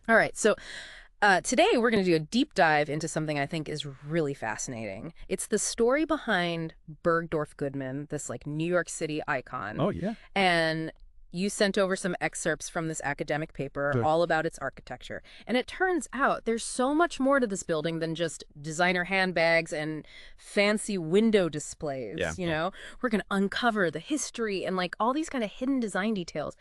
All right. So today we're going to do a deep dive into something I think is really fascinating. It's the story behind Bergdorf Goodman, this like New York City icon. Oh, yeah. And you sent over some excerpts from this academic paper Sure. all about its architecture. And it turns out there's so much more to this building than just designer handbags and fancy window displays. Yeah. We're going to uncover the history and like all these kind of hidden design details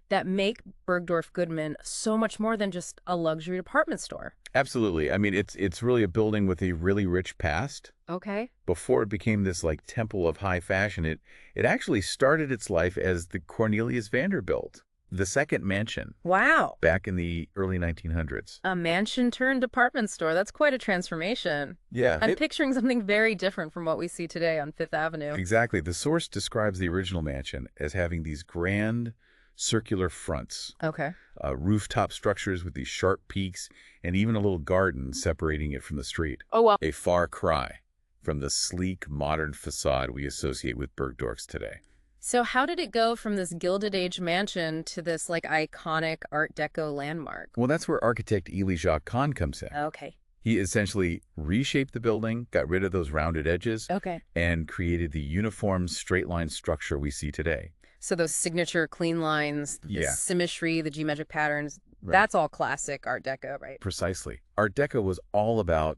that make Bergdorf Goodman so much more than just a luxury department store. Absolutely. I mean, it's really a building with a really rich past. Okay. Before it became this like temple of high fashion, it actually started its life as the Cornelius Vanderbilt, the second mansion, Wow. back in the early 1900s. A mansion turned department store. That's quite a transformation. Yeah, I'm picturing something very different from what we see today on Fifth Avenue. exactly. The source describes the original mansion as having these grand circular fronts, Okay. rooftop structures with these sharp peaks, and even a little garden separating it from the street. Oh, well. A far cry from the sleek, modern facade we associate with Bergdorf's today. So how did it go from this Gilded Age mansion to this like iconic Art Deco landmark? Well, that's where architect Ely Jacques Kahn comes in. Okay. He essentially reshaped the building, got rid of those rounded edges, Okay. and created the uniform straight-line structure we see today. So those signature clean lines, the Yeah. symmetry, the geometric patterns, Right. that's all classic Art Deco, right? Precisely. Art Deco was all about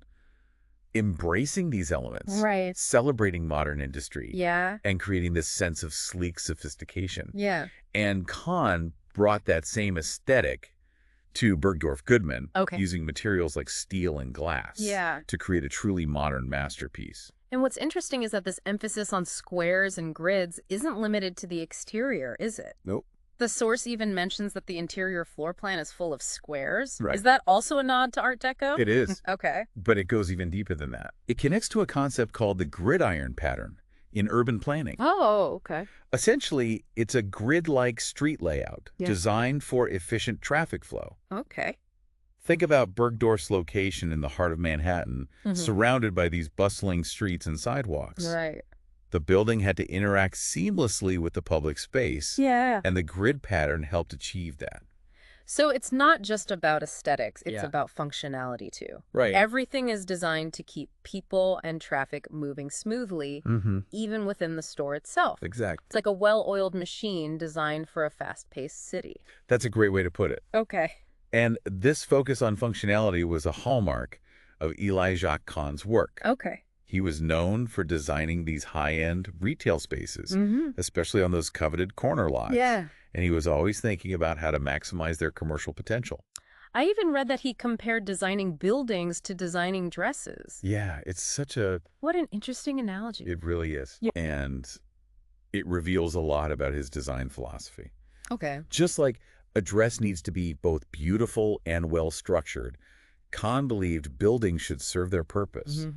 embracing these elements, Right. celebrating modern industry, Yeah. and creating this sense of sleek sophistication. Yeah. And Kahn brought that same aesthetic to Bergdorf Goodman, Okay. using materials like steel and glass Yeah. to create a truly modern masterpiece. And what's interesting is that this emphasis on squares and grids isn't limited to the exterior, is it? Nope. The source even mentions that the interior floor plan is full of squares. Right. Is that also a nod to Art Deco? It is, Okay. but it goes even deeper than that. It connects to a concept called the gridiron pattern in urban planning. Oh, okay. Essentially, it's a grid-like street layout Yeah. designed for efficient traffic flow. Okay. Think about Bergdorf's location in the heart of Manhattan, surrounded by these bustling streets and sidewalks. Right. The building had to interact seamlessly with the public space, Yeah. and the grid pattern helped achieve that. So it's not just about aesthetics, it's Yeah. about functionality too. Right. Everything is designed to keep people and traffic moving smoothly, even within the store itself. Exactly. It's like a well-oiled machine designed for a fast-paced city. That's a great way to put it. Okay. And this focus on functionality was a hallmark of Ely Jacques Kahn's work. Okay. He was known for designing these high-end retail spaces, especially on those coveted corner lots. Yeah. And he was always thinking about how to maximize their commercial potential. I even read that he compared designing buildings to designing dresses. Yeah, it's such a... What an interesting analogy. It really is. Yeah. And it reveals a lot about his design philosophy. Okay. Just like a dress needs to be both beautiful and well-structured, Kahn believed buildings should serve their purpose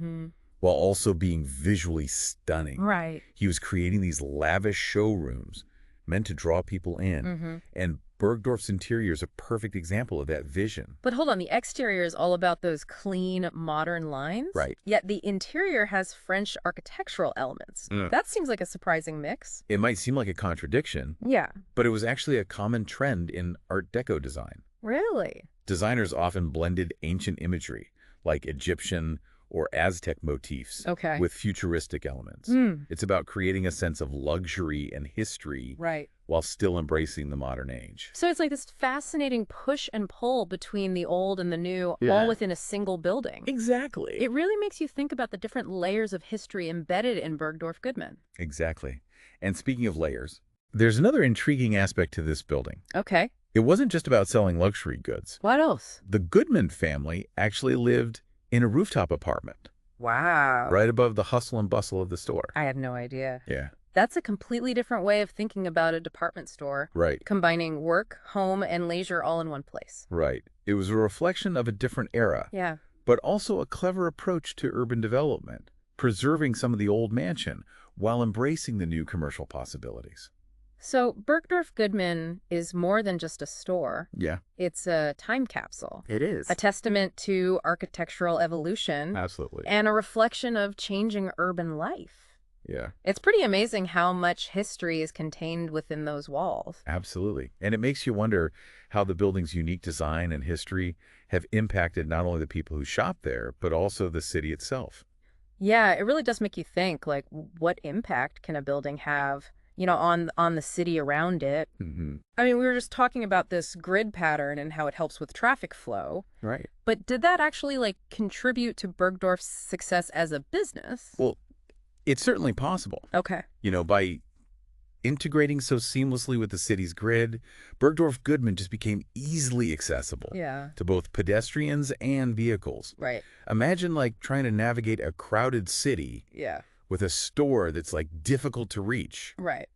while also being visually stunning. Right. He was creating these lavish showrooms meant to draw people in. And Bergdorf's interior is a perfect example of that vision. But hold on, the exterior is all about those clean, modern lines? Right. Yet the interior has French architectural elements. That seems like a surprising mix. It might seem like a contradiction, Yeah. but it was actually a common trend in Art Deco design. Really? Designers often blended ancient imagery, like Egyptian or Aztec motifs, Okay. with futuristic elements. It's about creating a sense of luxury and history Right. while still embracing the modern age. So it's like this fascinating push and pull between the old and the new, Yeah. all within a single building. Exactly. It really makes you think about the different layers of history embedded in Bergdorf Goodman. Exactly. And speaking of layers, there's another intriguing aspect to this building. Okay. It wasn't just about selling luxury goods. What else? The Goodman family actually lived in a rooftop apartment Wow. right above the hustle and bustle of the store. I had no idea. Yeah, That's a completely different way of thinking about a department store, right, combining work, home, and leisure all in one place. right. It was a reflection of a different era, Yeah. but also a clever approach to urban development, preserving some of the old mansion while embracing the new commercial possibilities. So Bergdorf Goodman is more than just a store. Yeah, It's a time capsule, it is. a testament to architectural evolution, Absolutely. and a reflection of changing urban life. Yeah, It's pretty amazing how much history is contained within those walls. absolutely. And it makes you wonder how the building's unique design and history have impacted not only the people who shop there, but also the city itself. Yeah, it really does make you think, like, what impact can a building have, on the city around it? Hmm. I mean, we were just talking about this grid pattern and how it helps with traffic flow, Right. but did that actually, like, contribute to Bergdorf's success as a business? Well, it's certainly possible. Okay. By integrating so seamlessly with the city's grid, Bergdorf Goodman just became easily accessible Yeah. to both pedestrians and vehicles. Right. Imagine like trying to navigate a crowded city Yeah. with a store that's like difficult to reach. Right.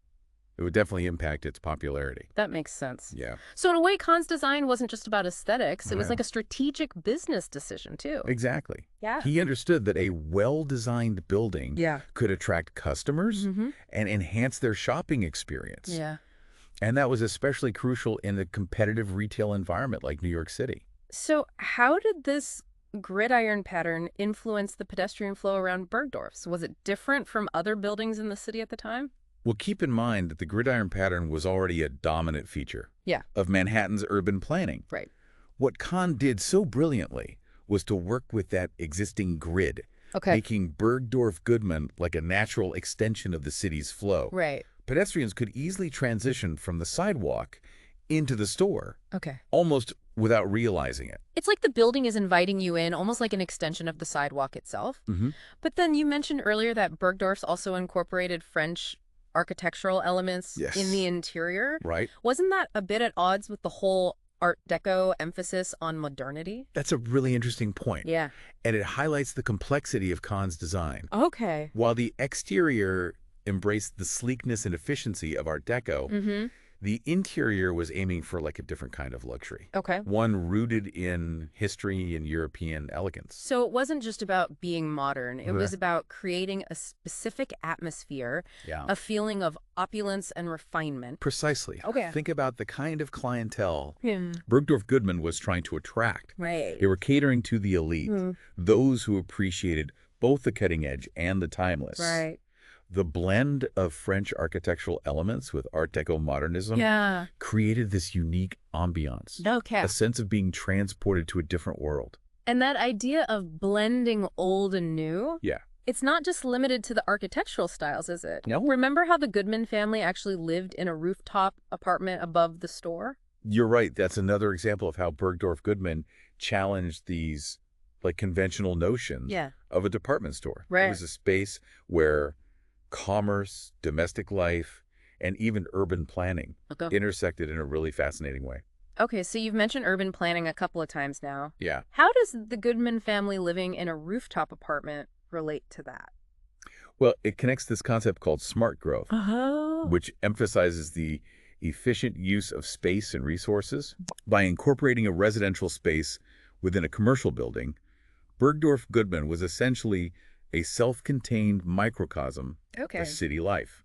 It would definitely impact its popularity. That makes sense. Yeah, So in a way, Kahn's design wasn't just about aesthetics. It was yeah, like a strategic business decision, too. exactly. Yeah. He understood that a well-designed building Yeah. could attract customers Mm-hmm. and enhance their shopping experience. Yeah. And that was especially crucial in a competitive retail environment like New York City. So how did this gridiron pattern influence the pedestrian flow around Bergdorf's? Was it different from other buildings in the city at the time? Well, keep in mind that the gridiron pattern was already a dominant feature Yeah. of Manhattan's urban planning. Right. What Kahn did so brilliantly was to work with that existing grid, Okay. making Bergdorf Goodman like a natural extension of the city's flow. Right. Pedestrians could easily transition from the sidewalk into the store, Okay. almost without realizing it. It's like the building is inviting you in, almost like an extension of the sidewalk itself. Mm-hmm. But then you mentioned earlier that Bergdorf's also incorporated French architectural elements Yes. in the interior. Right? Wasn't that a bit at odds with the whole Art Deco emphasis on modernity? That's a really interesting point, Yeah. and it highlights the complexity of Kahn's design. Okay. While the exterior embraced the sleekness and efficiency of Art Deco, Mm-hmm. the interior was aiming for like a different kind of luxury, Okay. one rooted in history and European elegance. So it wasn't just about being modern. It Yeah. was about creating a specific atmosphere, Yeah, a feeling of opulence and refinement. precisely. Okay. Think about the kind of clientele Hmm. Bergdorf Goodman was trying to attract. Right. They were catering to the elite, those who appreciated both the cutting edge and the timeless. Right. The blend of French architectural elements with Art Deco modernism Yeah. created this unique ambiance, Okay. a sense of being transported to a different world. And that idea of blending old and new, Yeah. it's not just limited to the architectural styles, is it? No. Remember how the Goodman family actually lived in a rooftop apartment above the store? You're right. That's another example of how Bergdorf Goodman challenged these like conventional notions Yeah. of a department store. Right. It was a space where commerce, domestic life, and even urban planning Okay. intersected in a really fascinating way. Okay, so you've mentioned urban planning a couple of times now. Yeah. How does the Goodman family living in a rooftop apartment relate to that? Well, it connects this concept called smart growth, Oh. which emphasizes the efficient use of space and resources. By incorporating a residential space within a commercial building, Bergdorf Goodman was essentially a self-contained microcosm Okay. of city life.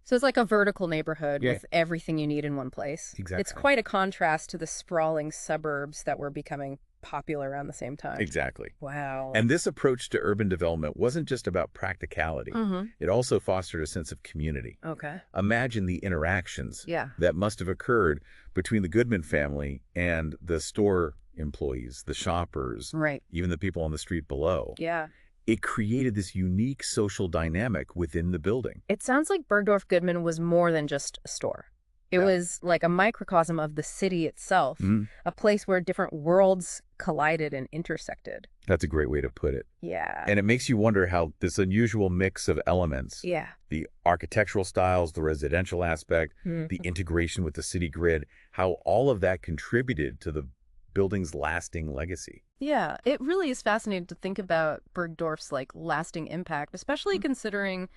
So it's like a vertical neighborhood Yeah. with everything you need in one place. Exactly. It's quite a contrast to the sprawling suburbs that were becoming popular around the same time. Exactly. Wow. And this approach to urban development wasn't just about practicality. Mm-hmm. It also fostered a sense of community. Okay. Imagine the interactions Yeah. that must have occurred between the Goodman family and the store employees, the shoppers, Right. even the people on the street below. Yeah. It created this unique social dynamic within the building. It sounds like Bergdorf Goodman was more than just a store. It Yeah. was like a microcosm of the city itself, Mhm. a place where different worlds collided and intersected. That's a great way to put it. Yeah. And it makes you wonder how this unusual mix of elements, Yeah. the architectural styles, the residential aspect, Mhm. the integration with the city grid, how all of that contributed to the building's lasting legacy. Yeah, it really is fascinating to think about Bergdorf's like lasting impact, especially considering,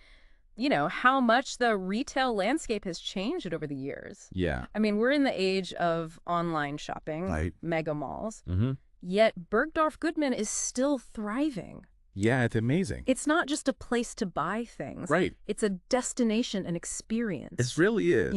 how much the retail landscape has changed over the years. Yeah. I mean, we're in the age of online shopping, Right. mega malls, Mm-hmm. yet Bergdorf Goodman is still thriving. Yeah, it's amazing. It's not just a place to buy things. Right. It's a destination and experience. It really is.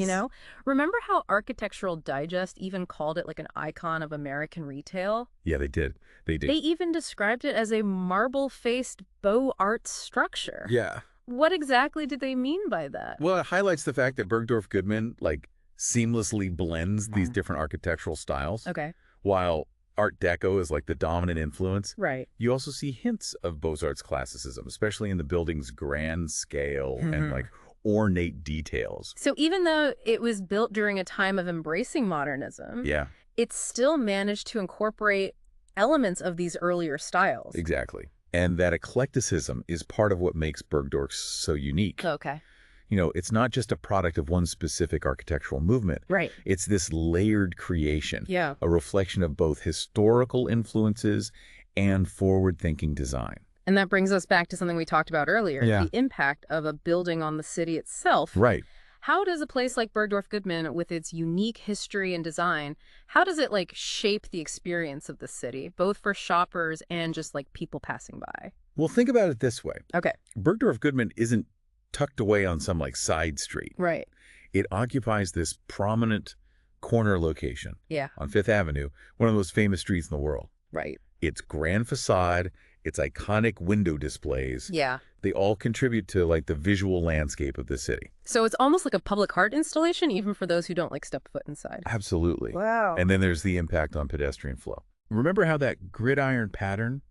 Remember how Architectural Digest even called it like an icon of American retail? Yeah, they did. They did. They even described it as a marble-faced Beaux Art structure. Yeah. What exactly did they mean by that? Well, it highlights the fact that Bergdorf Goodman, like, seamlessly blends these different architectural styles. Okay. While Art Deco is like the dominant influence, Right. you also see hints of Beaux-Arts classicism, especially in the building's grand scale and like ornate details. So even though it was built during a time of embracing modernism, Yeah, it still managed to incorporate elements of these earlier styles. exactly. And that eclecticism is part of what makes Bergdorf so unique. Okay. You know, it's not just a product of one specific architectural movement. Right. It's this layered creation, Yeah. a reflection of both historical influences and forward-thinking design. And that brings us back to something we talked about earlier, Yeah. the impact of a building on the city itself. Right. How does a place like Bergdorf Goodman, with its unique history and design, how does it like shape the experience of the city, both for shoppers and just like people passing by? Well, think about it this way. Okay. Bergdorf Goodman isn't tucked away on some like side street. Right. It occupies this prominent corner location Yeah. on Fifth Avenue, one of the most famous streets in the world. Right. Its grand facade, its iconic window displays, Yeah. they all contribute to like the visual landscape of the city. So it's almost like a public art installation, even for those who don't like step foot inside. Absolutely. Wow. And then there's the impact on pedestrian flow. Remember how that gridiron pattern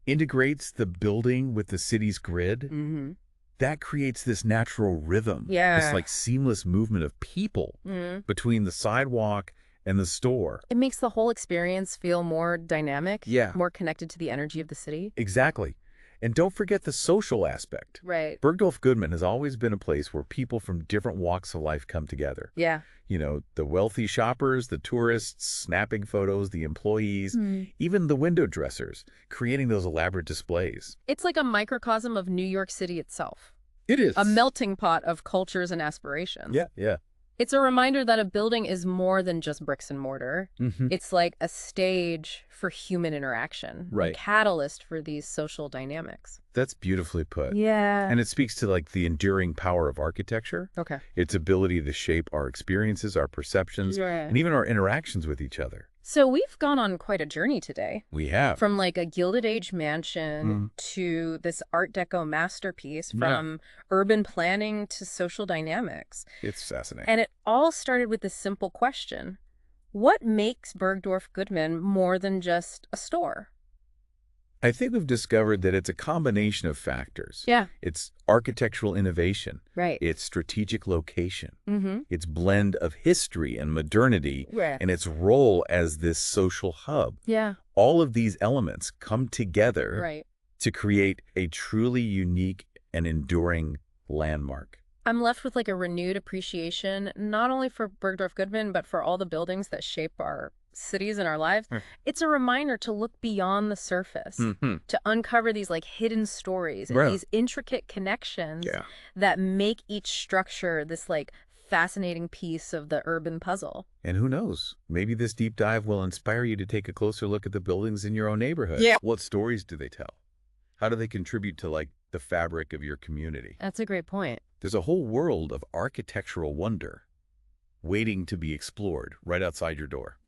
integrates the building with the city's grid? Mm-hmm. That creates this natural rhythm. Yeah. This like seamless movement of people between the sidewalk and the store. It makes the whole experience feel more dynamic, Yeah. more connected to the energy of the city. Exactly. And don't forget the social aspect. Right. Bergdorf Goodman has always been a place where people from different walks of life come together. Yeah. You know, the wealthy shoppers, the tourists, snapping photos, the employees, even the window dressers, creating those elaborate displays. It's like a microcosm of New York City itself, It is. a melting pot of cultures and aspirations. Yeah, yeah. It's a reminder that a building is more than just bricks and mortar. It's like a stage for human interaction, Right. a catalyst for these social dynamics. That's beautifully put. Yeah. And it speaks to like the enduring power of architecture, Okay. its ability to shape our experiences, our perceptions, and even our interactions with each other. So we've gone on quite a journey today. We have. From like a Gilded Age mansion to this Art Deco masterpiece, from urban planning to social dynamics. It's fascinating. And it all started with this simple question. What makes Bergdorf Goodman more than just a store? I think we've discovered that it's a combination of factors. Yeah. It's architectural innovation. Right. Its strategic location. Mm-hmm. Its blend of history and modernity. Right. And its role as this social hub. Yeah. All of these elements come together Right. to create a truly unique and enduring landmark. I'm left with like a renewed appreciation, not only for Bergdorf Goodman, but for all the buildings that shape our cities and our lives. It's a reminder to look beyond the surface, to uncover these like hidden stories and these intricate connections that make each structure this like fascinating piece of the urban puzzle. And who knows, maybe this deep dive will inspire you to take a closer look at the buildings in your own neighborhood. Yeah. What stories do they tell? How do they contribute to like the fabric of your community? That's a great point. There's a whole world of architectural wonder waiting to be explored right outside your door.